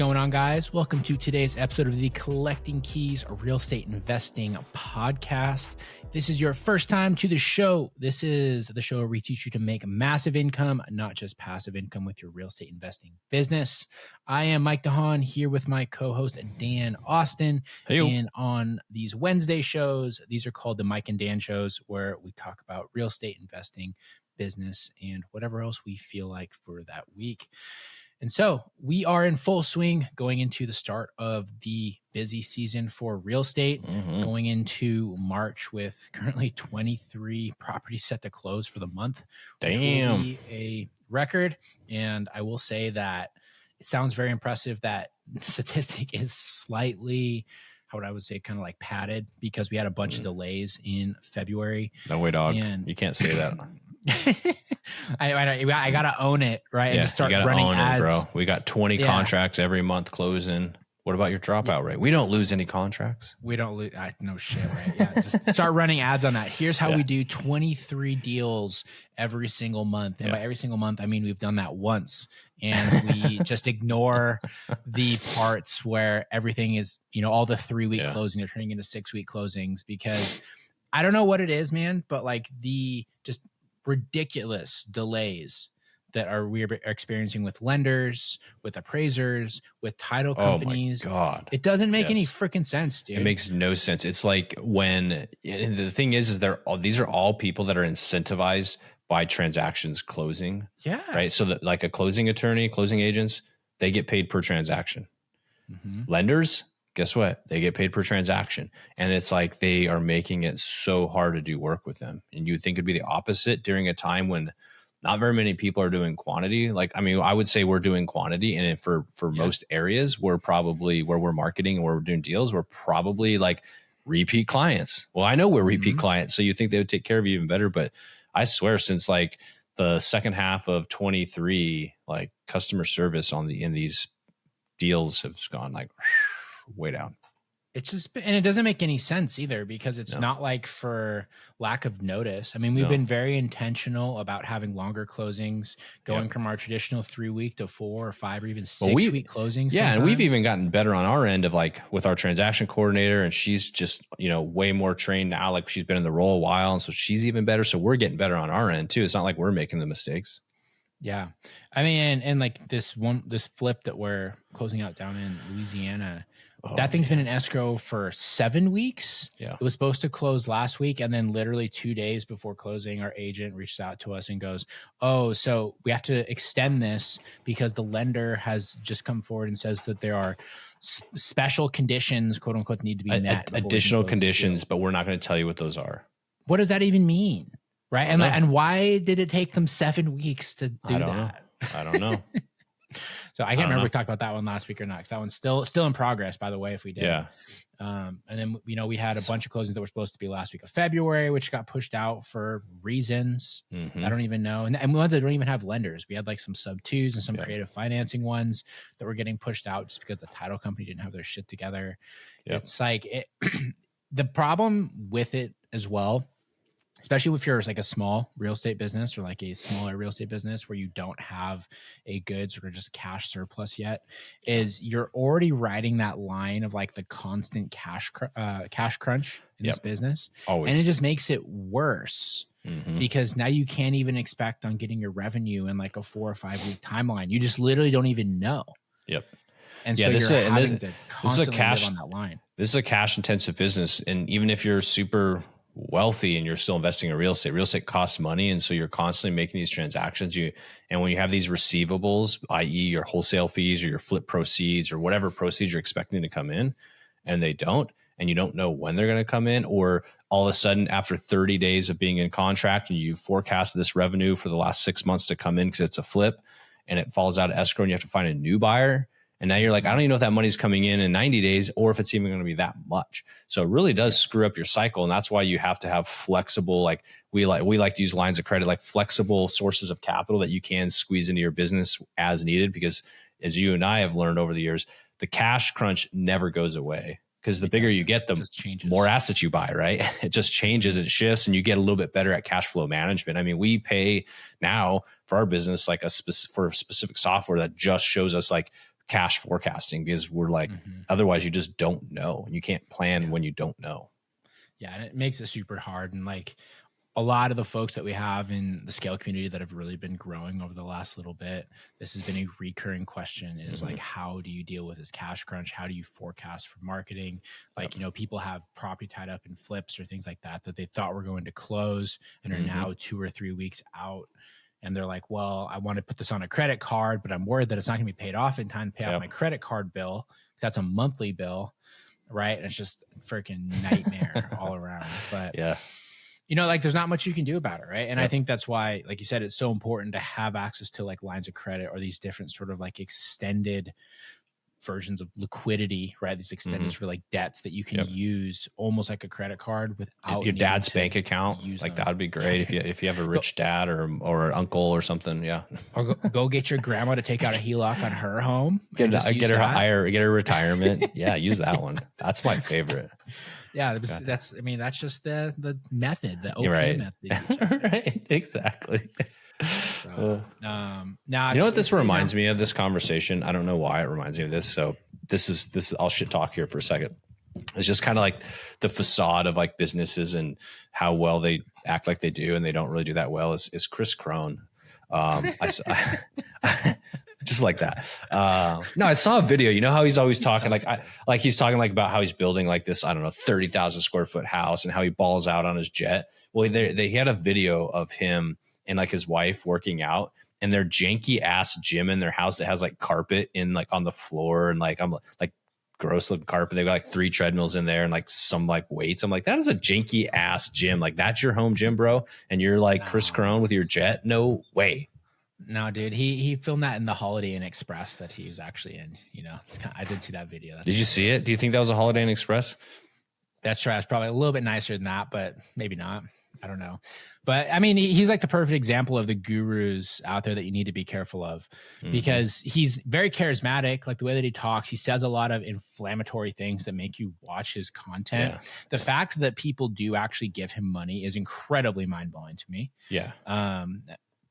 going on, guys? Welcome to today's episode of the Collecting Keys Real Estate Investing Podcast. If this is your first time to the show, this is the show where we teach you to make massive income, not just passive income with your real estate investing business. I am Mike DeHaan here with my co-host Dan Austin. Hey-o. And on these Wednesday shows, these are called the Mike and Dan shows, where we talk about real estate investing, business, and whatever else we feel like for that week. And so we are in full swing going into the start of the busy season for real estate, going into March with currently 23 properties set to close for the month. Which will be a record. And I will say that it sounds very impressive that statistic is slightly, how would I would say, kind of like padded, because we had a bunch of delays in February. No way, dog. And you can't say that. I gotta own it, right? Yeah, and just start you gotta running own ads. it, bro. We got 20 contracts every month closing. What about your dropout rate? We don't lose any contracts. We don't lose. No shit, right? Yeah, just start running ads on that. Here's how we do 23 deals every single month, and by every single month, I mean we've done that once, and we just ignore the parts where everything is, all the 3-week closings are turning into 6-week closings, because I don't know what it is, man, but like the just ridiculous delays that we are experiencing with lenders, with appraisers, with title companies. Oh my God. It doesn't make any freaking sense, dude. It makes no sense. It's like when, and the thing is these are all people that are incentivized by transactions closing. Yeah. Right. So that like a closing attorney, closing agents, they get paid per transaction. Lenders, guess what? They get paid per transaction. And it's like they are making it so hard to do work with them. And you would think it'd be the opposite during a time when not very many people are doing quantity. Like, I mean, I would say we're doing quantity. And for most areas, we're probably where we're marketing and where we're doing deals, we're probably like repeat clients. Well, I know we're repeat clients, so you think they would take care of you even better. But I swear, since like the second half of 23, like customer service in these deals has gone like way down. It's just, and it doesn't make any sense either, because it's not like for lack of notice. I mean, we've been very intentional about having longer closings, going from our traditional 3-week to 4 or 5 or even 6-week closings. Yeah. And we've even gotten better on our end of like with our transaction coordinator, and she's just, way more trained now. Like she's been in the role a while. And so she's even better. So we're getting better on our end too. It's not like we're making the mistakes. Yeah. I mean, and like this flip that we're closing out down in Louisiana, that thing's been in escrow for 7 weeks. Yeah. It was supposed to close last week. And then literally 2 days before closing, our agent reached out to us and goes, "Oh, so we have to extend this because the lender has just come forward and says that there are special conditions, quote unquote, need to be met. Additional conditions, but we're not going to tell you what those are." What does that even mean? Right. And why did it take them 7 weeks to do that? I don't know. So I can't remember if we talked about that one last week or not, because that one's still in progress, by the way, if we did. Yeah. And then, we had a bunch of closings that were supposed to be last week of February, which got pushed out for reasons I don't even know. And ones that don't even have lenders. We had like some sub-2s and some creative financing ones that were getting pushed out just because the title company didn't have their shit together. Yep. It's like the problem with it as well, especially if you're like a small real estate business or like a smaller real estate business where you don't have a good sort of just cash surplus yet, is you're already riding that line of like the constant cash crunch in this business. Always. And it just makes it worse because now you can't even expect on getting your revenue in like a 4 or 5 week timeline. You just literally don't even know. Yep. And so you're having to constantly live on that line. This is a cash intensive business. And even if you're super wealthy and you're still investing in real estate costs money. And so you're constantly making these transactions. And when you have these receivables, i.e. your wholesale fees or your flip proceeds or whatever proceeds you're expecting to come in, and they don't, and you don't know when they're going to come in, or all of a sudden after 30 days of being in contract and you forecast this revenue for the last 6 months to come in because it's a flip and it falls out of escrow and you have to find a new buyer. And now you're like, I don't even know if that money's coming in 90 days or if it's even going to be that much. So it really does screw up your cycle. And that's why you have to have flexible, like we like to use lines of credit, like flexible sources of capital that you can squeeze into your business as needed. Because as you and I have learned over the years, the cash crunch never goes away. Because the bigger you get, the more assets you buy, right? It just changes, it shifts, and you get a little bit better at cash flow management. I mean, we pay now for our business like for specific software that just shows us like cash forecasting, because we're like, otherwise you just don't know. You can't plan when you don't know. Yeah. And it makes it super hard. And like a lot of the folks that we have in the scale community that have really been growing over the last little bit, this has been a recurring question is like, how do you deal with this cash crunch? How do you forecast for marketing? Like, people have property tied up in flips or things like that they thought were going to close and are now 2 or 3 weeks out. And they're like, well, I want to put this on a credit card, but I'm worried that it's not going to be paid off in time to pay off my credit card bill. That's a monthly bill, right? And it's just a freaking nightmare all around. But like there's not much you can do about it, right? And I think that's why, like you said, it's so important to have access to like lines of credit or these different sort of like extended versions of liquidity, right? These extended sort of like debts that you can use almost like a credit card without your dad's bank account. Like that would be great if you have a rich dad or an uncle or something. Yeah. Or go get your grandma to take out a HELOC on her home. Get her retirement. Yeah, use that one. That's my favorite. Yeah, that's just the method, the okay method. Right, exactly. So, now you know what this reminds me of, this conversation? I don't know why it reminds me of this. So this is I'll shit talk here for a second. It's just kind of like the facade of like businesses and how well they act like they do, and they don't really do that well. Is Chris Crone. Just like that. No, I saw a video. You know how he's always talking he's talking like about how he's building like this, I don't know, 30,000 square foot house and how he balls out on his jet. Well, he had a video of him and like his wife working out in their janky ass gym in their house that has like carpet in like on the floor and like I'm like gross looking carpet. They've got like 3 treadmills in there and like some like weights. I'm like, that is a janky ass gym. Like that's your home gym, bro. And you're like Chris Crone with your jet. No way. No, dude, he filmed that in the Holiday Inn Express that he was actually in. I did see that video. Did you see it? Do you think that was a Holiday Inn Express? That's right. It's probably a little bit nicer than that, but maybe not. I don't know. But I mean, he's like the perfect example of the gurus out there that you need to be careful of, because he's very charismatic. Like the way that he talks, he says a lot of inflammatory things that make you watch his content. Yeah. The fact that people do actually give him money is incredibly mind blowing to me. Yeah.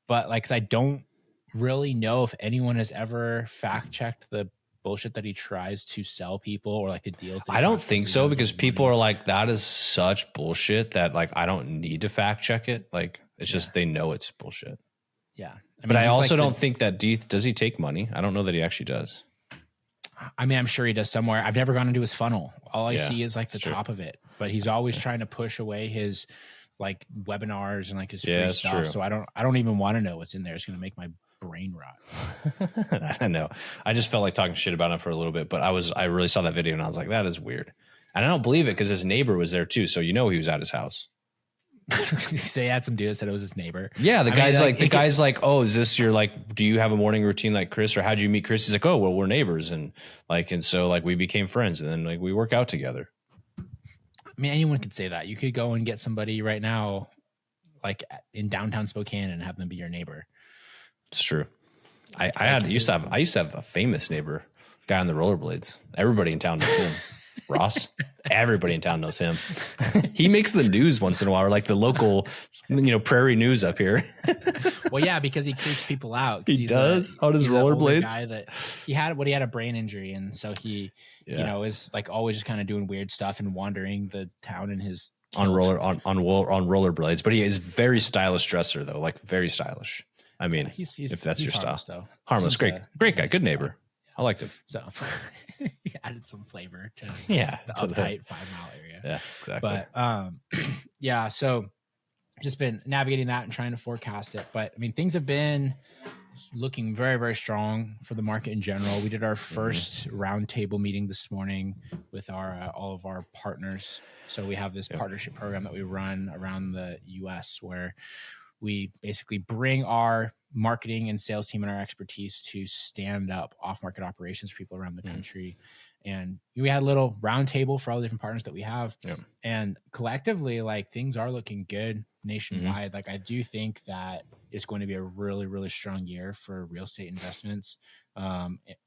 But like, I don't really know if anyone has ever fact checked the bullshit that he tries to sell people or like the deals. I don't think so, because people are like, that is such bullshit that like, I don't need to fact check it. Like, it's just, they know it's bullshit. Yeah. But I also don't think that, does he take money? I don't know that he actually does. I mean, I'm sure he does somewhere. I've never gone into his funnel. All I see is like the top of it, but he's always trying to push away his like webinars and like his free stuff. True. So I don't even want to know what's in there. It's going to make my brain rot. I know. I just felt like talking shit about him for a little bit, but I really saw that video and I was like, that is weird. And I don't believe it because his neighbor was there too. So he was at his house. They had some dude that said it was his neighbor. Yeah, the guy's like, oh, is this your like? Do you have a morning routine like Chris, or how'd you meet Chris? He's like, oh, well, we're neighbors, and so like we became friends, and then like we work out together. I mean, anyone could say that. You could go and get somebody right now, like in downtown Spokane, and have them be your neighbor. It's true. I used to have a famous neighbor, guy on the rollerblades. Everybody in town knows him. Ross. Everybody in town knows him. He makes the news once in a while, or like the local, prairie news up here. Well, yeah, because he creeps people out. He does on his rollerblades. Guy that he had a brain injury, and so he, is like always just kind of doing weird stuff and wandering the town in his on rollerblades. But he is very stylish dresser though, like very stylish. I mean, if that's your style, though. Harmless, great guy, good neighbor. I liked him. So he added some flavor to the uptight 5 Mile area. Yeah, exactly. But so just been navigating that and trying to forecast it. But I mean, things have been looking very, very strong for the market in general. We did our first roundtable meeting this morning with our all of our partners. So we have this partnership program that we run around the U.S. where we basically bring our marketing and sales team and our expertise to stand up off-market operations for people around the country. And we had a little roundtable for all the different partners that we have. And collectively, like things are looking good nationwide. Like I do think that it's going to be a really, really strong year for real estate investments,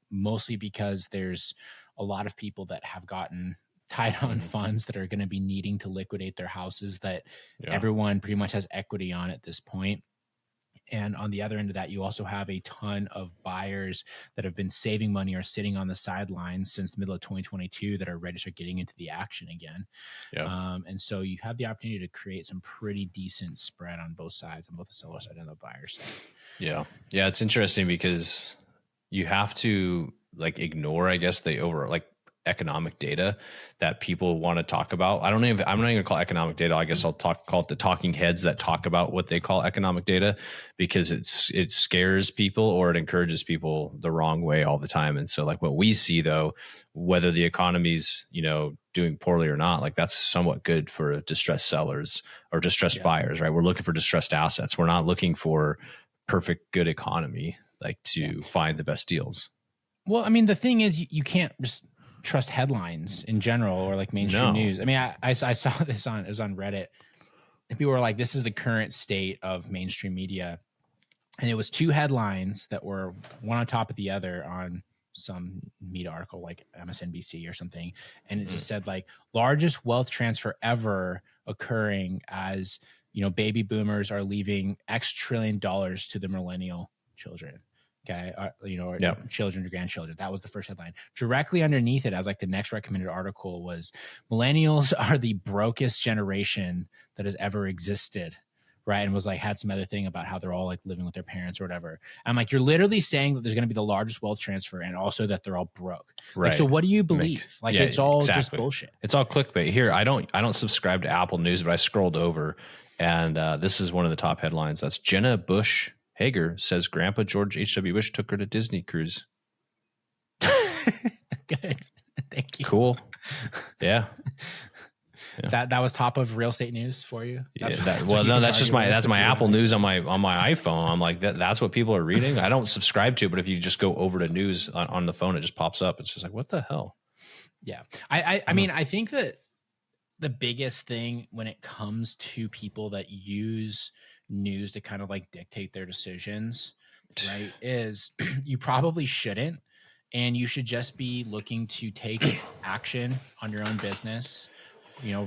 mostly because there's a lot of people that have gotten tied on funds that are going to be needing to liquidate their houses that everyone pretty much has equity on at this point. And on the other end of that, you also have a ton of buyers that have been saving money or sitting on the sidelines since the middle of 2022 that are ready to start getting into the action again. Yeah. And so you have the opportunity to create some pretty decent spread on both sides, on both the seller side and the buyer side. Yeah. Yeah. It's interesting because you have to like ignore, I guess, the over like economic data that people want to talk about. I'm not even gonna call it economic data. I guess I'll call it the talking heads that talk about what they call economic data, because it scares people or it encourages people the wrong way all the time. And so like what we see though, whether the economy's, doing poorly or not, like that's somewhat good for distressed sellers or distressed buyers, right? We're looking for distressed assets. We're not looking for perfect good economy, like to find the best deals. Well, I mean, the thing is, you can't just trust headlines in general or like mainstream news. I mean, I saw this it was on Reddit, and people were like, "This is the current state of mainstream media," and it was two headlines that were one on top of the other on some media article like MSNBC or something, and it just said like largest wealth transfer ever occurring as baby boomers are leaving X trillion dollars to the millennial children. Okay, or children or grandchildren. That was the first headline. Directly underneath it, as like the next recommended article was, millennials are the brokest generation that has ever existed, right? And was like had some other thing about how they're all like living with their parents or whatever. I'm like, you're literally saying that there's going to be the largest wealth transfer, and also that they're all broke. Right. Like, so what do you believe? It's all just bullshit. It's all clickbait. Here, I don't subscribe to Apple News, but I scrolled over, and this is one of the top headlines. That's Jenna Bush Hager says Grandpa George H.W. Bush took her to Disney cruise. Good. Thank you. Cool. Yeah. That was top of real estate news for you. That's my Apple News on my iPhone. I'm like that's what people are reading. I don't subscribe to it, but if you just go over to news on the phone, it just pops up. It's just like, what the hell? Yeah. I mean, I think that the biggest thing when it comes to people that use news to kind of like dictate their decisions, right, is you probably shouldn't, and you should just be looking to take action on your own business,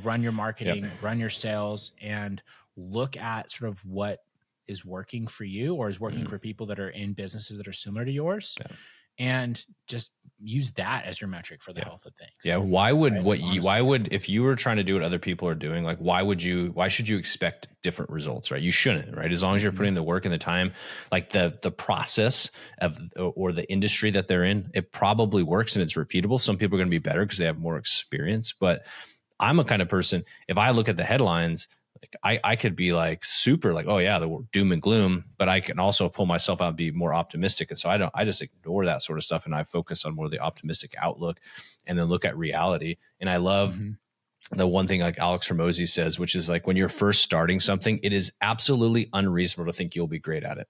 run your marketing, run your sales, and look at sort of what is working for you or is working for people that are in businesses that are similar to yours, and just use that as your metric for the health of things. Yeah. Why would, if you were trying to do what other people are doing, like why should you expect different results, right? You shouldn't, right? As long as you're putting the work and the time, like the process of, or the industry that they're in, it probably works and it's repeatable. Some people are going to be better because they have more experience, but I'm a kind of person, if I look at the headlines, like I could be like super like, oh yeah, the doom and gloom, but I can also pull myself out and be more optimistic. And so I just ignore that sort of stuff, and I focus on more of the optimistic outlook and then look at reality. And I love the one thing like Alex Hormozy says, which is like when you're first starting something, it is absolutely unreasonable to think you'll be great at it.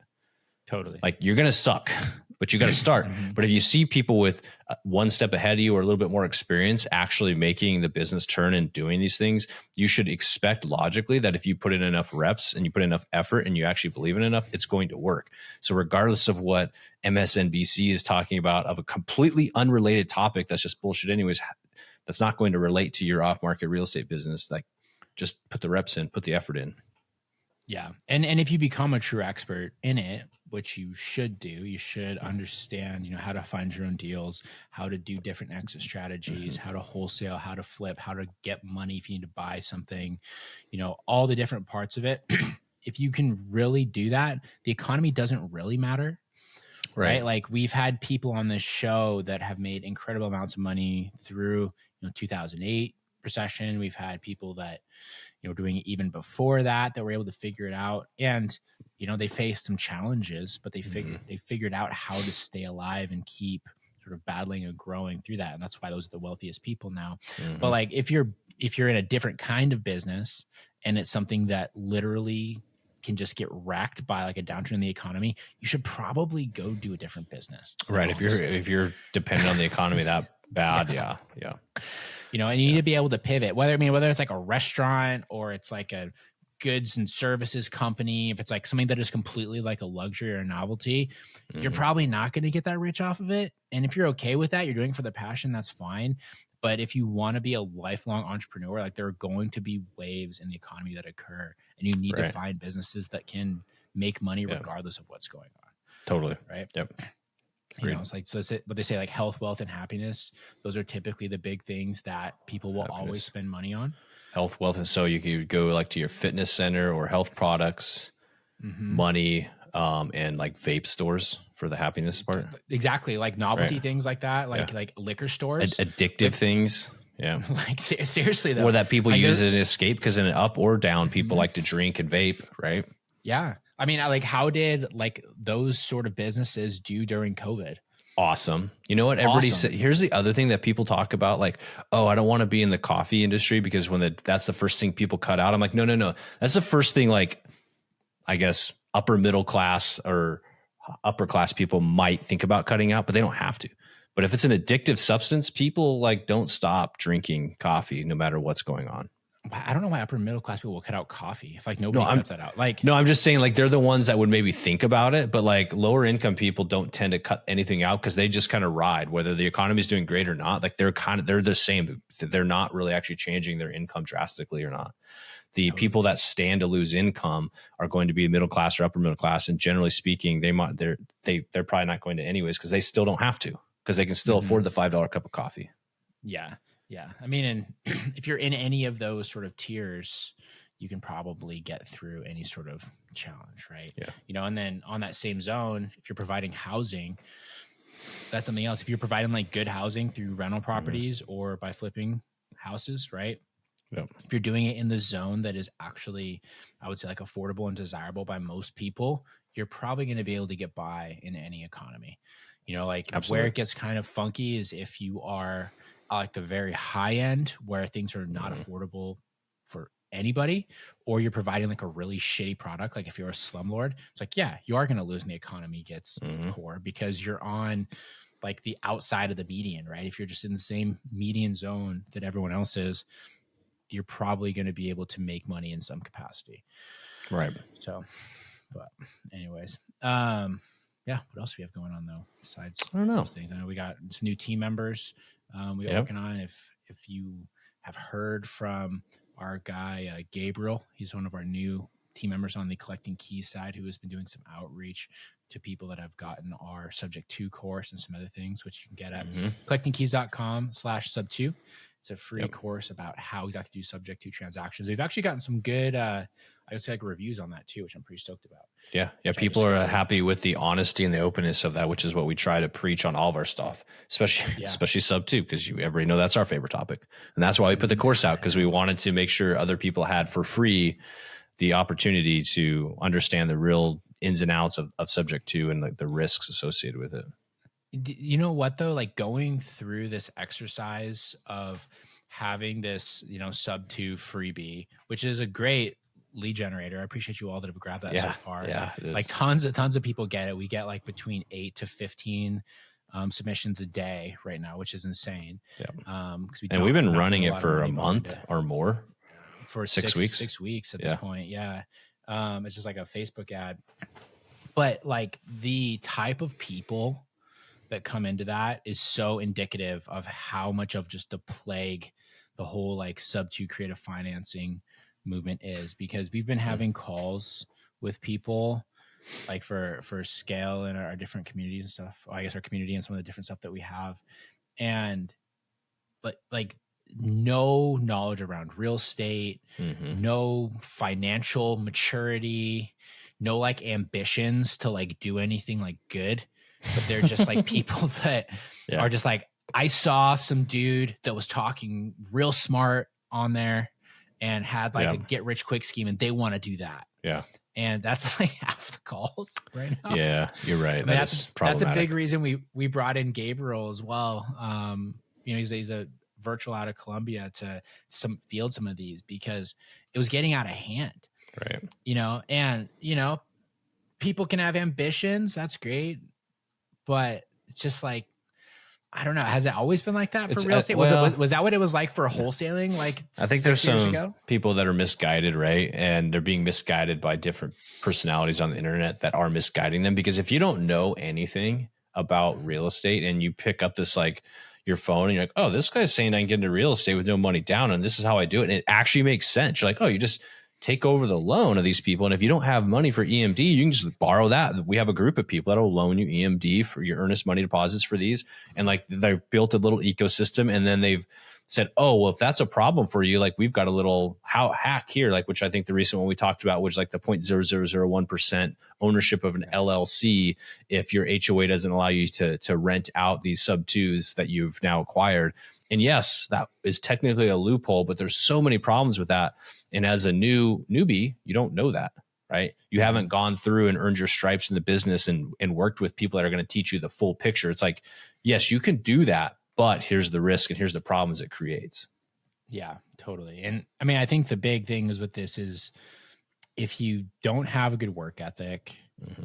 Totally. Like you're going to suck, but you got to start. But if you see people with one step ahead of you or a little bit more experience actually making the business turn and doing these things, you should expect logically that if you put in enough reps and you put in enough effort and you actually believe in enough, it's going to work. So regardless of what MSNBC is talking about of a completely unrelated topic that's just bullshit anyways, that's not going to relate to your off-market real estate business, like just put the reps in, put the effort in. Yeah. And if you become a true expert in it, which you should do, you should understand, how to find your own deals, how to do different exit strategies, how to wholesale, how to flip, how to get money if you need to buy something, all the different parts of it. If you can really do that, the economy doesn't really matter. Right. Like we've had people on this show that have made incredible amounts of money through 2008 recession. We've had people that doing it even before that were able to figure it out, and they faced some challenges, but they figured out how to stay alive and keep sort of battling and growing through that, and that's why those are the wealthiest people now. But like if you're in a different kind of business and it's something that literally can just get wrecked by like a downturn in the economy, you should probably go do a different business. Right. If you're dependent on the economy that bad. Yeah. And you need to be able to pivot, whether it's like a restaurant or it's like a goods and services company. If it's like something that is completely like a luxury or a novelty, you're probably not going to get that rich off of it. And if you're okay with that, you're doing it for the passion, that's fine. But if you want to be a lifelong entrepreneur, like there are going to be waves in the economy that occur, and you need to find businesses that can make money regardless of what's going on. Totally. Right. Yep. You know, it's like, so what they say, like health, wealth, and happiness. Those are typically the big things that people will always spend money on. Health, wealth. And so you could go like to your fitness center or health products, money, and like vape stores for the happiness part. Exactly. Like novelty things like that, like liquor stores. Addictive things. Yeah. Like seriously though. Or that people use as an escape, because in an up or down, people like to drink and vape, right? Yeah. I mean, like, how did like those sort of businesses do during COVID? Awesome. You know what? Everybody said, here's the other thing that people talk about, like, oh, I don't want to be in the coffee industry because that's the first thing people cut out. I'm like, no. That's the first thing, like, I guess upper middle class or upper class people might think about cutting out, but they don't have to. But if it's an addictive substance, people like don't stop drinking coffee no matter what's going on. I don't know why upper middle class people will cut out coffee if like nobody cuts that out. Like, no, I'm just saying like they're the ones that would maybe think about it, but like lower income people don't tend to cut anything out because they just kind of ride whether the economy is doing great or not. Like they're the same. They're not really actually changing their income drastically or not. The people that stand to lose income are going to be middle class or upper middle class, and generally speaking, they're probably not going to anyways because they still don't have to because they can still afford the $5 cup of coffee. Yeah. Yeah. I mean, and if you're in any of those sort of tiers, you can probably get through any sort of challenge, right? Yeah. You know, and then on that same zone, if you're providing housing, that's something else. If you're providing like good housing through rental properties or by flipping houses, right? Yep. If you're doing it in the zone that is actually, I would say, like affordable and desirable by most people, you're probably going to be able to get by in any economy. You know, like where it gets kind of funky is if you are like the very high end where things are not affordable for anybody, or you're providing like a really shitty product. Like if you're a slumlord, it's like, yeah, you are going to lose when the economy gets poor because you're on like the outside of the median, right? If you're just in the same median zone that everyone else is, you're probably going to be able to make money in some capacity. Right. So, but anyways, yeah, what else do we have going on though? Besides, I don't know. Those things? I know we got some new team members we are working on. If you have heard from our guy, Gabriel, he's one of our new team members on the Collecting Keys side who has been doing some outreach to people that have gotten our Subject 2 course and some other things, which you can get at collectingkeys.com/sub2. It's a free course about how exactly to do Subject 2 transactions. We've actually gotten some good, I would say, like reviews on that too, which I'm pretty stoked about. Yeah. People are happy with the honesty and the openness of that, which is what we try to preach on all of our stuff, especially Sub 2, because everybody know that's our favorite topic. And that's why we put the course out, because we wanted to make sure other people had for free the opportunity to understand the real ins and outs of Subject 2 and like the risks associated with it. You know what though, like going through this exercise of having this, Sub 2 freebie, which is a great lead generator. I appreciate you all that have grabbed that so far. Yeah, like tons of people get it. We get like between 8 to 15 submissions a day right now, which is insane. Yeah. We've been running it for a month or more, for 6 weeks. 6 weeks at this point. Yeah. It's just like a Facebook ad, but like the type of people that come into that is so indicative of how much of just a plague the whole like Sub 2 creative financing movement is, because we've been having calls with people like for scale in our different communities and stuff. I guess our community and some of the different stuff that we have, and like no knowledge around real estate, no financial maturity, no like ambitions to like do anything like good. But they're just like people that are just like, I saw some dude that was talking real smart on there and had like a get rich quick scheme, and they want to do that. Yeah. And that's like half the calls right now. Yeah, you're right. That's a big reason we brought in Gabriel as well. He's a virtual out of Columbia to field some of these, because it was getting out of hand. Right. And people can have ambitions. That's great. But just like, I don't know. Has it always been like that for real estate? Was that what it was like for wholesaling? Like, I think there's some people that are misguided, right? And they're being misguided by different personalities on the internet that are misguiding them. Because if you don't know anything about real estate and you pick up this, like your phone and you're like, oh, this guy's saying I can get into real estate with no money down, and this is how I do it. And it actually makes sense. You're like, oh, you just take over the loan of these people. And if you don't have money for EMD, you can just borrow that. We have a group of people that will loan you EMD for your earnest money deposits for these. And like they've built a little ecosystem, and then they've said, oh, well, if that's a problem for you, like we've got a little hack here, like, which I think the recent one we talked about, which like the 0.0001% ownership of an LLC. If your HOA doesn't allow you to rent out these sub twos that you've now acquired. And yes, that is technically a loophole, but there's so many problems with that. And as a newbie, you don't know that, right? You haven't gone through and earned your stripes in the business and worked with people that are going to teach you the full picture. It's like, yes, you can do that, but here's the risk and here's the problems it creates. Yeah, totally. And I mean, I think the big thing is with this is if you don't have a good work ethic,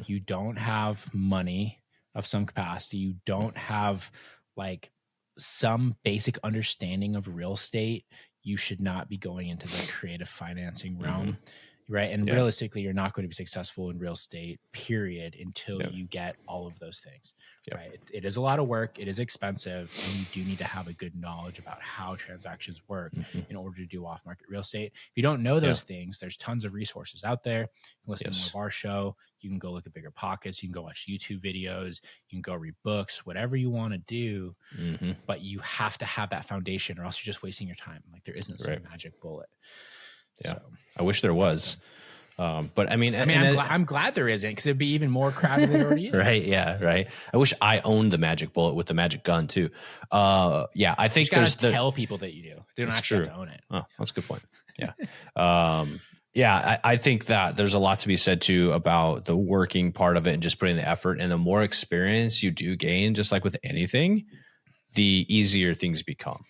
you don't have money of some capacity, you don't have like some basic understanding of real estate, you should not be going into the creative financing realm. Right. And realistically, you're not going to be successful in real estate, period, until you get all of those things. Right. It is a lot of work. It is expensive. And you do need to have a good knowledge about how transactions work in order to do off market real estate. If you don't know those things, there's tons of resources out there. You can listen to more of our show. You can go look at Bigger Pockets. You can go watch YouTube videos. You can go read books, whatever you want to do. But you have to have that foundation, or else you're just wasting your time. Like there isn't some magic bullet. Yeah, so, I wish there was, but I mean, I'm glad there isn't, because it'd be even more crowded than it already is. Right? Yeah, right. I wish I owned the magic bullet with the magic gun too. Yeah, I think there's tell people that you do. They don't actually have to own it. Oh, that's a good point. Yeah, yeah. I think that there's a lot to be said too about the working part of it and just putting the effort. And the more experience you do gain, just like with anything, the easier things become.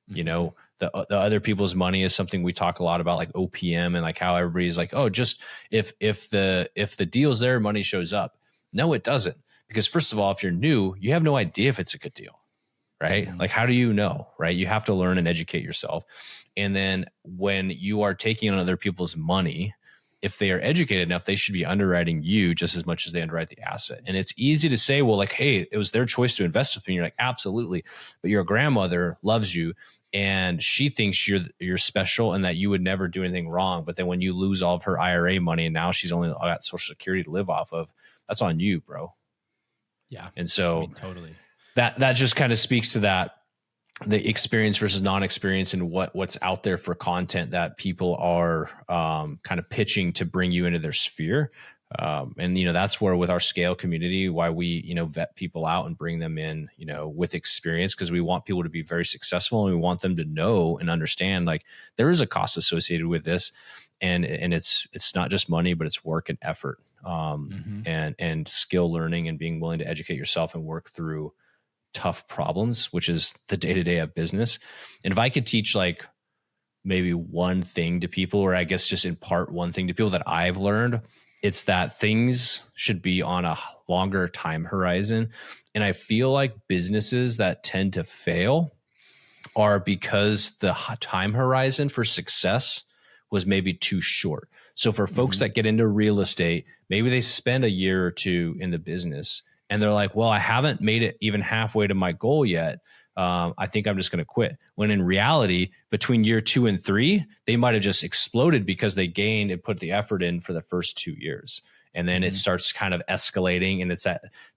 You know. The other people's money is something we talk a lot about, like OPM, and like how everybody's like, oh, just if the deal's there, money shows up. No, it doesn't. Because first of all, if you're new, you have no idea if it's a good deal, right? Like, how do you know, right? You have to learn and educate yourself. And then when you are taking on other people's money, if they are educated enough, they should be underwriting you just as much as they underwrite the asset. And it's easy to say, well, like, hey, it was their choice to invest with me. And you're like, absolutely. But your grandmother loves you, and she thinks you're special and that you would never do anything wrong. But then when you lose all of her IRA money and now she's only got Social Security to live off of, that's on you, bro. Yeah. And so I mean, totally. That just kind of speaks to that, the experience versus non-experience, and what's out there for content that people are kind of pitching to bring you into their sphere. And, you know, that's where with our scale community, why we, you know, vet people out and bring them in, you know, with experience, because we want people to be very successful, and we want them to know and understand, like, there is a cost associated with this. And it's not just money, but it's work and effort, and skill learning, and being willing to educate yourself and work through tough problems, which is the day-to-day of business. And if I could teach like maybe one thing to people, or I guess just impart one thing to people that I've learned, it's that things should be on a longer time horizon. And I feel like businesses that tend to fail are because the time horizon for success was maybe too short. So for folks that get into real estate, maybe they spend a year or two in the business and they're like, well, I haven't made it even halfway to my goal yet. I think I'm just going to quit. When in reality, between year 2 and 3, they might have just exploded because they gained and put the effort in for the first 2 years. And then it starts kind of escalating, and it's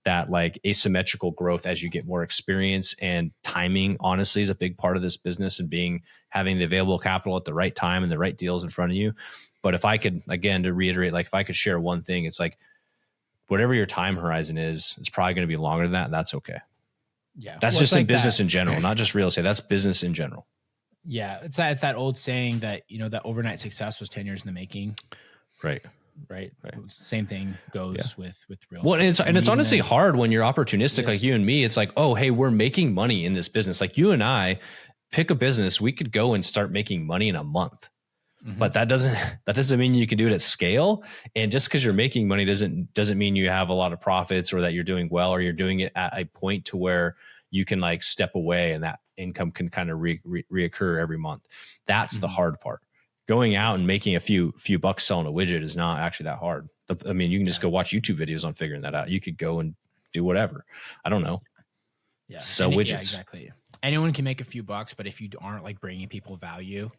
that like asymmetrical growth as you get more experience. And timing, honestly, is a big part of this business, and having the available capital at the right time and the right deals in front of you. But if I could, again, to reiterate, like if I could share one thing, it's like whatever your time horizon is, it's probably going to be longer than that. And that's okay. Yeah. That's just in business in general, not just real estate. That's business in general. Yeah. It's that old saying that, you know, that overnight success was 10 years in the making. Right. Same thing goes with real estate. Well, and it's honestly hard when you're opportunistic like you and me. It's like, oh, hey, we're making money in this business. Like you and I pick a business, we could go and start making money in a month. But that doesn't mean you can do it at scale. And just because you're making money doesn't mean you have a lot of profits, or that you're doing well, or you're doing it at a point to where you can like step away and that income can kind of reoccur every month. That's the hard part. Going out and making a few bucks selling a widget is not actually that hard. I mean, you can just go watch YouTube videos on figuring that out. You could go and do whatever. I don't know. Yeah. Sell widgets. Yeah, exactly. Anyone can make a few bucks, but if you aren't like bringing people value,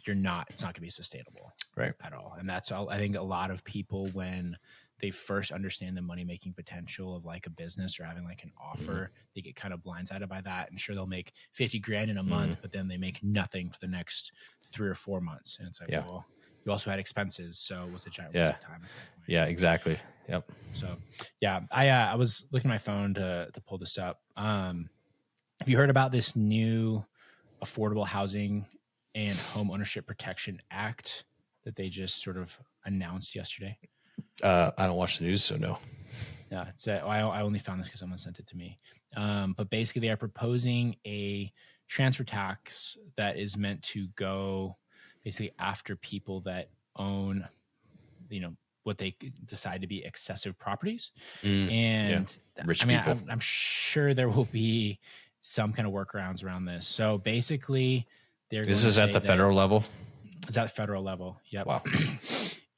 it's not going to be sustainable, right, at all. And that's all. I think a lot of people, when they first understand the money making potential of like a business or having like an offer, they get kind of blindsided by that. And sure, they'll make 50 grand in a month, but then they make nothing for the next 3 or 4 months. And it's like, well, you also had expenses. So it was a giant waste of time at that point. Yeah, exactly. Yep. So yeah, I was looking at my phone to pull this up. Have you heard about this new Affordable Housing and Home Ownership Protection Act that they just sort of announced yesterday? I don't watch the news, so no. Yeah, I only found this because someone sent it to me. But basically, they are proposing a transfer tax that is meant to go basically after people that own, what they decide to be excessive properties. And rich people. I'm sure there will be some kind of workarounds around this. So basically, this is at the federal level. Is at the federal level. Yep. Wow.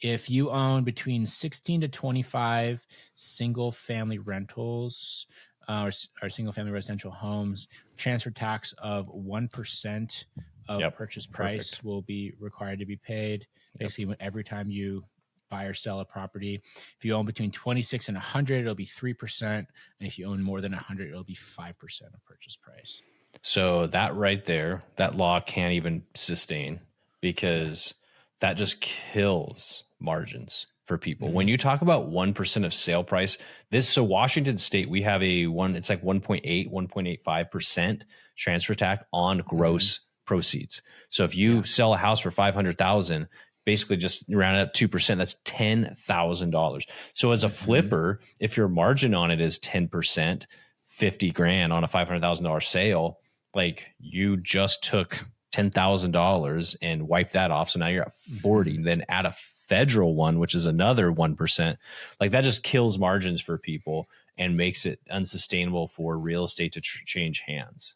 If you own between 16 to 25 single family rentals or single family residential homes, transfer tax of 1% of purchase price will be required to be paid. Basically, every time you buy or sell a property. If you own between 26 and 100, it'll be 3%. And if you own more than 100, it'll be 5% of purchase price. So that right there, that law can't even sustain, because that just kills margins for people. When you talk about 1% of sale price, so Washington State, we have it's like 1.85% transfer tax on gross proceeds. So if you sell a house for $500,000, basically just round it up 2%, that's $10,000. So as a flipper, if your margin on it is 10%, 50 grand on a $500,000 sale, like you just took $10,000 and wipe that off. So now you're at 40, then add a federal one, which is another 1%. Like that just kills margins for people and makes it unsustainable for real estate to change hands.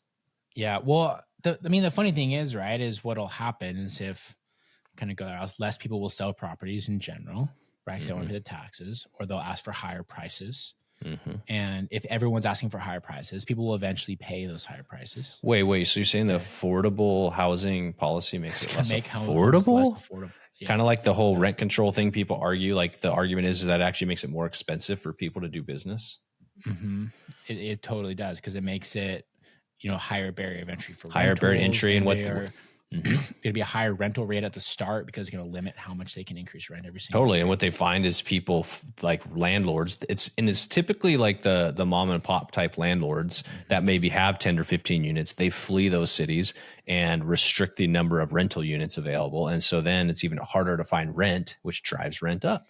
Yeah. Well, the funny thing is, right, is what'll happen is if kind of go out, less people will sell properties in general, right? Because they want to pay the taxes, or they'll ask for higher prices. And if everyone's asking for higher prices, people will eventually pay those higher prices. Wait. So you're saying the affordable housing policy makes it less affordable? Less affordable? Yeah. Kind of like the whole rent control thing. People argue, like the argument is that it actually makes it more expensive for people to do business. It totally does, because it makes it, higher barrier of entry for higher barrier of entry, and going to be a higher rental rate at the start, because it's going to limit how much they can increase rent every single year. And what they find is people like landlords, it's typically like the mom and pop type landlords that maybe have 10 or 15 units. They flee those cities and restrict the number of rental units available. And so then it's even harder to find rent, which drives rent up.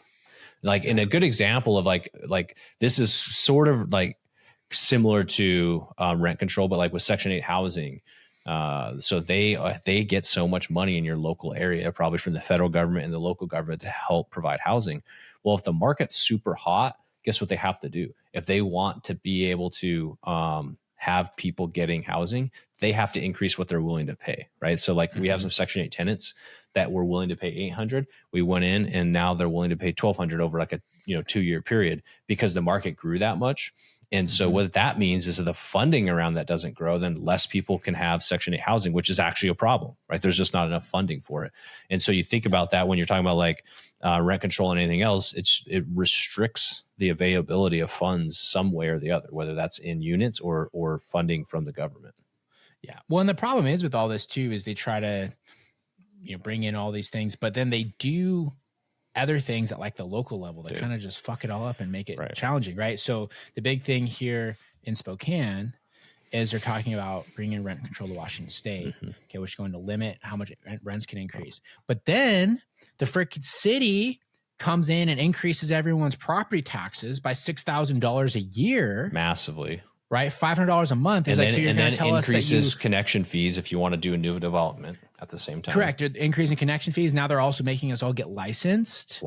Like, and a good example of like this is sort of like similar to rent control, but like with Section 8 housing. So they get so much money in your local area, probably from the federal government and the local government, to help provide housing. Well, if the market's super hot, guess what they have to do? If they want to be able to have people getting housing, they have to increase what they're willing to pay, right? So like we have some Section 8 tenants that were willing to pay $800. We went in and now they're willing to pay $1,200 over like a 2-year period, because the market grew that much. And so what that means is that the funding around that doesn't grow, then less people can have Section 8 housing, which is actually a problem, right? There's just not enough funding for it. And so you think about that when you're talking about like rent control and anything else, it restricts the availability of funds some way or the other, whether that's in units or funding from the government. Yeah. Well, and the problem is with all this too, is they try to, bring in all these things, but then they do other things at like the local level that kind of just fuck it all up and make it challenging, right? So the big thing here in Spokane is they're talking about bringing rent control to Washington State, which is going to limit how much rents can increase. But then the freaking city comes in and increases everyone's property taxes by $6,000 a year, massively, right? $500 a month. And then increases connection fees if you want to do a new development at the same time. Correct. Increasing connection fees. Now they're also making us all get licenses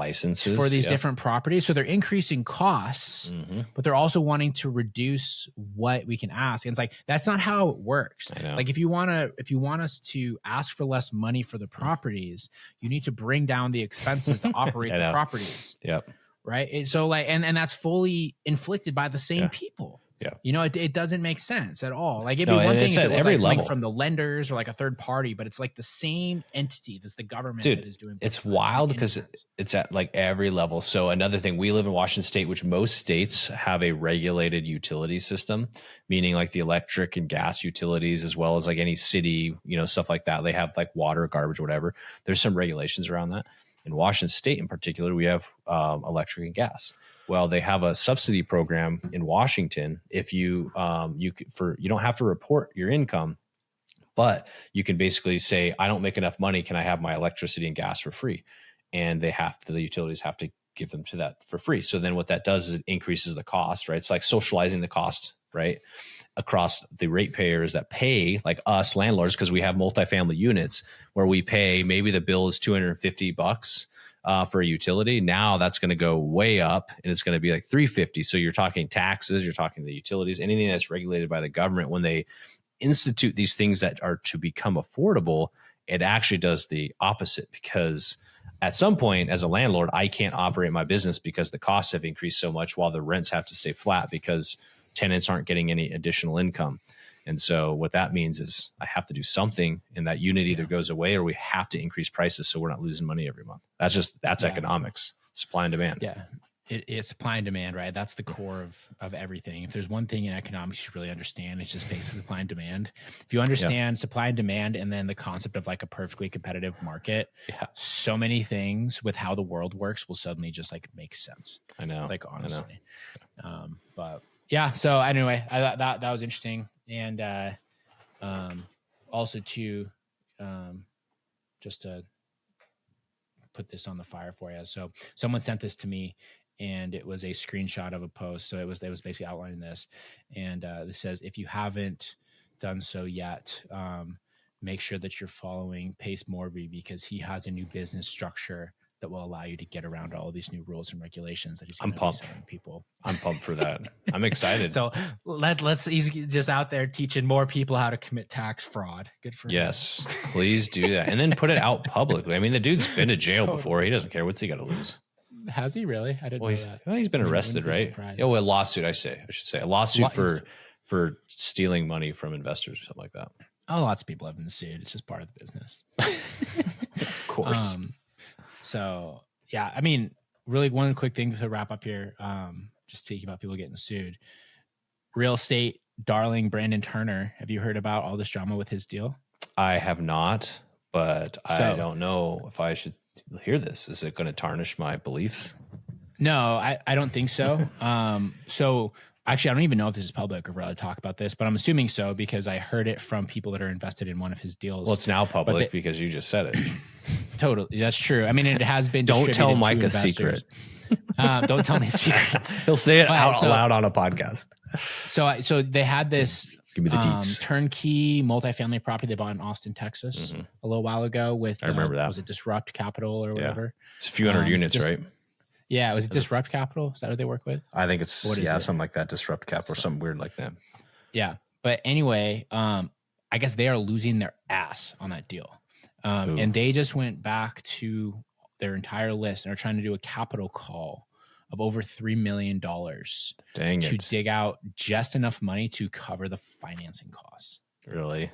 for these different properties. So they're increasing costs, but they're also wanting to reduce what we can ask. And it's like, that's not how it works. Like if you want us to ask for less money for the properties, you need to bring down the expenses to operate the properties. Yep. Right. And so like, and that's fully inflicted by the same people. Yeah. It doesn't make sense at all. Like it'd No, be one and thing it's if at it was every like something level. from the lenders or like a third party, but it's like the same entity. That's the government Dude, that is doing. it's both sides. It doesn't wild make any because sense. it's at like every level. So another thing, we live in Washington State, which most states have a regulated utility system, meaning like the electric and gas utilities, as well as like any city, stuff like that. They have like water, garbage, whatever. There's some regulations around that. In Washington State in particular, we have electric and gas. Well, they have a subsidy program in Washington. If you you don't have to report your income, but you can basically say, I don't make enough money. Can I have my electricity and gas for free? And the utilities have to give them to that for free. So then what that does is it increases the cost, right? It's like socializing the cost, right? Across the ratepayers that pay, like us landlords, because we have multifamily units where we pay, maybe the bill is $250 for a utility. Now that's going to go way up and it's going to be like $350. So you're talking taxes, you're talking the utilities, anything that's regulated by the government. When they institute these things that are to become affordable, it actually does the opposite, because at some point as a landlord, I can't operate my business because the costs have increased so much while the rents have to stay flat because tenants aren't getting any additional income. And so what that means is I have to do something, and that unit either goes away or we have to increase prices so we're not losing money every month. That's economics, supply and demand. Yeah. It's supply and demand, right? That's the core of everything. If there's one thing in economics you should really understand, it's just basically supply and demand. If you understand supply and demand and then the concept of like a perfectly competitive market, so many things with how the world works will suddenly just like make sense. I know. Like honestly. But yeah, so anyway, I thought that was interesting. And also to just to put this on the fire for you. So someone sent this to me, and it was a screenshot of a post. So it was basically outlining this, and this says, if you haven't done so yet, make sure that you're following Pace Morby, because he has a new business structure that will allow you to get around all of these new rules and regulations that he's going to be selling people. I'm pumped for that. I'm excited. So he's just out there teaching more people how to commit tax fraud. Good for him. Yes, please do that. And then put it out publicly. I mean, the dude's been to jail before. He doesn't care. What's he got to lose? Has he really? I didn't know that. Well, he's been arrested, right? Oh, a lawsuit, I should say. A lawsuit for stealing money from investors or something like that. Oh, lots of people have been sued. It's just part of the business. Of course. So yeah, I mean, really one quick thing to wrap up here. Just speaking about people getting sued. Real estate darling Brandon Turner. Have you heard about all this drama with his deal? I have not, but I don't know if I should hear this. Is it going to tarnish my beliefs? No, I don't think so. So actually, I don't even know if this is public or if we're allowed to talk about this, but I'm assuming so because I heard it from people that are invested in one of his deals. Well, it's now public because you just said it. Totally. That's true. I mean, it has been Don't tell Mike a secret. Don't tell me secrets. He'll say it out loud on a podcast. So they had this give me the deets. Turnkey multifamily property they bought in Austin, Texas a little while ago with, I remember that. Was it Disrupt Capital or whatever? It's a few hundred units, right? Yeah. Was it Disrupt Capital? Is that who they work with? I think it's, something like that. Disrupt Capital or something weird like that. Yeah. But anyway, I guess they are losing their ass on that deal. And they just went back to their entire list and are trying to do a capital call of over $3 million to dig out just enough money to cover the financing costs. Really?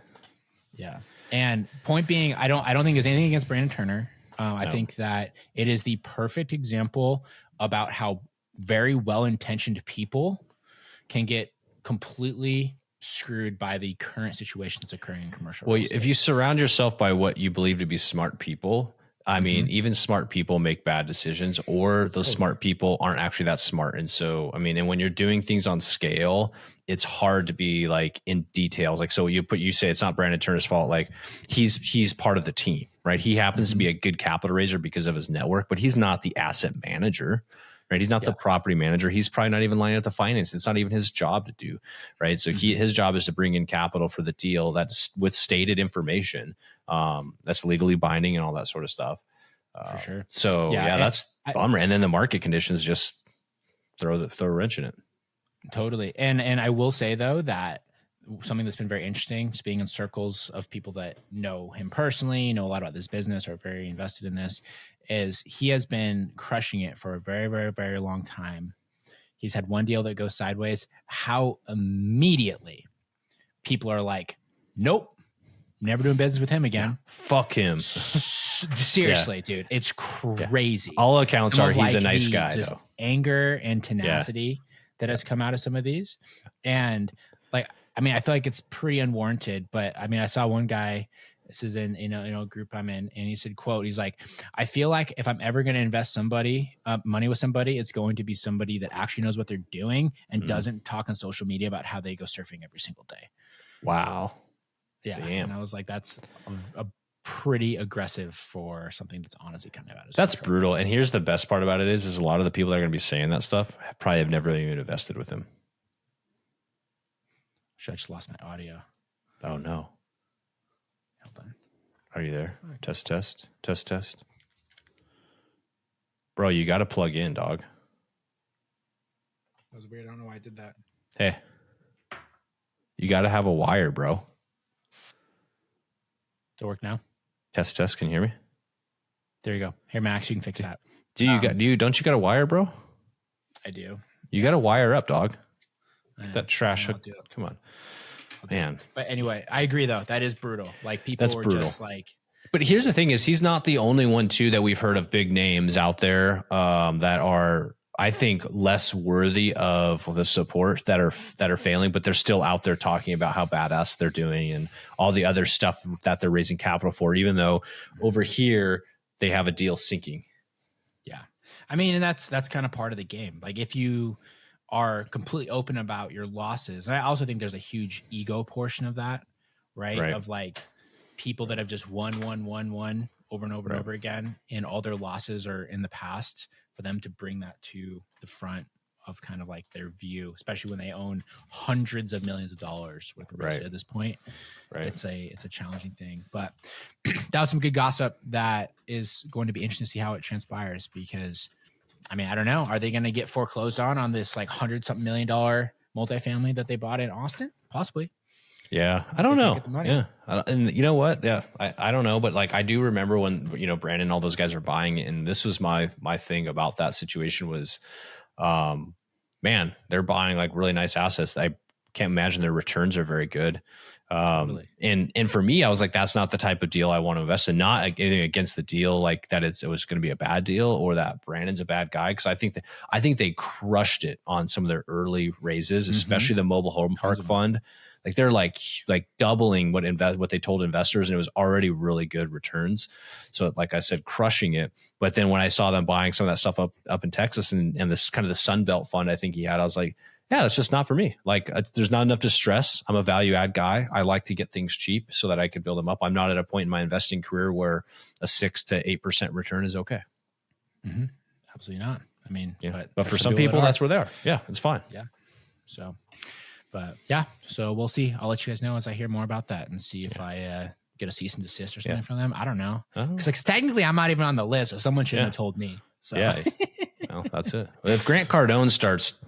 Yeah. And point being, I don't think there's anything against Brandon Turner. I think that it is the perfect example about how very well-intentioned people can get completely screwed by the current situation that's occurring in commercial real estate. If you surround yourself by what you believe to be smart people, I mean, even smart people make bad decisions, or those smart people aren't actually that smart. And so, I mean, and when you're doing things on scale, it's hard to be like in details. Like, so you say it's not Brandon Turner's fault. Like he's part of the team, right? He happens to be a good capital raiser because of his network, but he's not the asset manager. Right. He's not the property manager. He's probably not even lining up the finance. It's not even his job to do. Right. So his job is to bring in capital for the deal that's with stated information that's legally binding and all that sort of stuff. For sure. So that's bummer. And then the market conditions just throw a wrench in it. Totally. And I will say though that something that's been very interesting, just being in circles of people that know him personally, know a lot about this business, are very invested in this, is he has been crushing it for a very, very, very long time. He's had one deal that goes sideways. How immediately people are like, nope, never doing business with him again. Yeah, fuck him. Seriously, dude, it's crazy. All accounts are he's a nice guy. Just anger and tenacity that has come out of some of these. And like, I mean, I feel like it's pretty unwarranted, but I mean, I saw one guy, this is in, a group I'm in, and he said, quote, he's like, I feel like if I'm ever going to invest money with somebody, it's going to be somebody that actually knows what they're doing and doesn't talk on social media about how they go surfing every single day. Wow. Yeah. Damn. And I was like, that's a pretty aggressive for something that's honestly kind of out of That's brutal. And here's the best part about it is a lot of the people that are going to be saying that stuff probably have never even invested with him. I just lost my audio. Oh no. Hold on. Are you there? Test. Bro, you got to plug in, dog. That was weird. I don't know why I did that. Hey, you got to have a wire, bro. Does it work now? Test. Can you hear me? There you go. Here, Max, you can fix that. Don't you got a wire, bro? I do. You got to wire up, dog. That trash hook. Come on, man. But anyway, I agree though. That is brutal. Like people were just like. But here's the thing: is he's not the only one too that we've heard of big names out there that are, I think, less worthy of the support that are failing, but they're still out there talking about how badass they're doing and all the other stuff that they're raising capital for, even though over here they have a deal sinking. Yeah, I mean, and that's kind of part of the game. Like if you are completely open about your losses. And I also think there's a huge ego portion of that, right? Of like people that have just won over and over and over again, and all their losses are in the past, for them to bring that to the front of kind of like their view, especially when they own hundreds of millions of dollars worth of real estate at this point. Right. It's a challenging thing, but that was some good gossip that is going to be interesting to see how it transpires, because I mean, I don't know. Are they going to get foreclosed on this like $100-something million multifamily that they bought in Austin? Possibly. Yeah. I don't know. Yeah. And you know what? Yeah. I don't know. But like, I do remember when, Brandon and all those guys were buying, and this was my thing about that situation was, man, they're buying like really nice assets. I can't imagine their returns are very good. Totally. And for me, I was like, that's not the type of deal I want to invest in. Not anything against the deal, like that it was going to be a bad deal or that Brandon's a bad guy. Cause I think they crushed it on some of their early raises, especially the mobile home park fund. Like they're like doubling what they told investors, and it was already really good returns. So like I said, crushing it. But then when I saw them buying some of that stuff up in Texas and this kind of the Sun Belt fund, I think he had, I was like, yeah, that's just not for me. Like there's not enough distress. I'm a value add guy. I like to get things cheap so that I could build them up. I'm not at a point in my investing career where a 6 to 8% return is okay. Mm-hmm. Absolutely not. I mean, yeah. But for some people, that's where they are. Yeah, it's fine. Yeah. So, but yeah, so we'll see. I'll let you guys know as I hear more about that and see if I get a cease and desist or something from them. I don't know. Because like technically I'm not even on the list, so someone shouldn't have told me. So yeah. Well, that's it. If Grant Cardone starts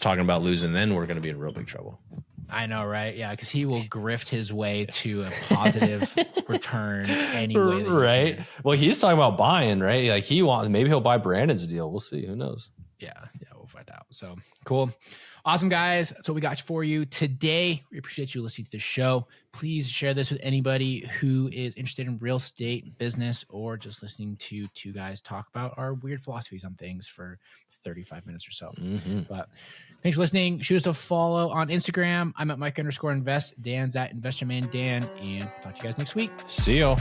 talking about losing, then we're going to be in real big trouble. I know, right? Yeah, because he will grift his way to a positive return anyway. Right. Well, he's talking about buying, right? Like maybe he'll buy Brandon's deal. We'll see. Who knows? Yeah, we'll find out. So cool. Awesome, guys. That's what we got for you today. We appreciate you listening to the show. Please share this with anybody who is interested in real estate, business, or just listening to two guys talk about our weird philosophies on things for 35 minutes or so. Mm-hmm. But thanks for listening. Shoot us a follow on Instagram. I'm at Mike_invest. Dan's at InvestorManDan. And talk to you guys next week. See y'all.